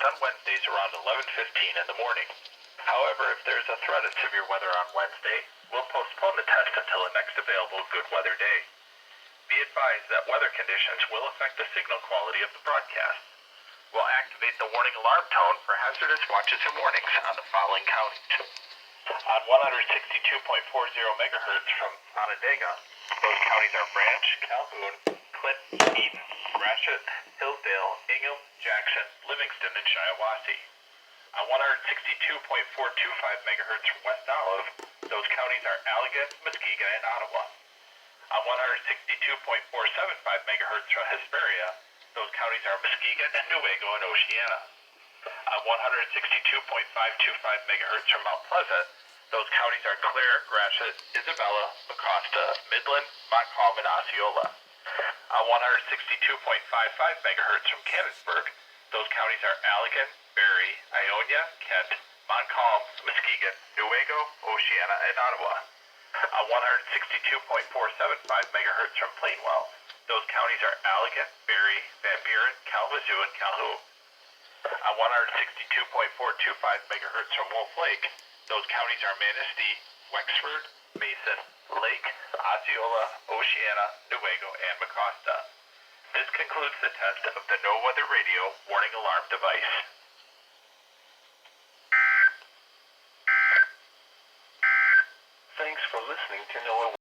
test on Wednesdays around 11:15 in the morning. However, if there is a threat of severe weather on Wednesday, we'll postpone the test until the next available good weather day. Be advised that weather conditions will affect the signal quality of the broadcast. We'll activate the warning alarm tone for hazardous watches and warnings on the following counties. On 162.40 megahertz from Onondaga, those counties are Branch, Calhoun, Clinton, Eden, Gratiot, Hillsdale, Ingham, Jackson, Livingston, and Shiawassee. On 162.425 megahertz from West Olive, those counties are Allegan, Muskegon, and Ottawa. On 162.475 megahertz from Hesperia, those counties are Muskegon, Newaygo, and Oceana. On 162.525 megahertz from Mount Pleasant, those counties are Clare, Gratiot, Isabella, Mecosta, Midland, Montcalm, and Osceola. On 162.55 megahertz from Canonsburg, those counties are Allegan, Barrie, Ionia, Kent, Montcalm, Muskegon, Newaygo, Oceana, and Ottawa. On 162.475 megahertz from Plainwell, those counties are Allegan, Barrie, Van Buren, Kalamazoo, and Calhoun. On 162.425 megahertz from Wolf Lake, those counties are Manistee, Wexford, Mason, Lake, Osceola, Oceana, Newaygo, and Mecosta. This concludes the test of the No Weather Radio warning alarm device. Thanks for listening to No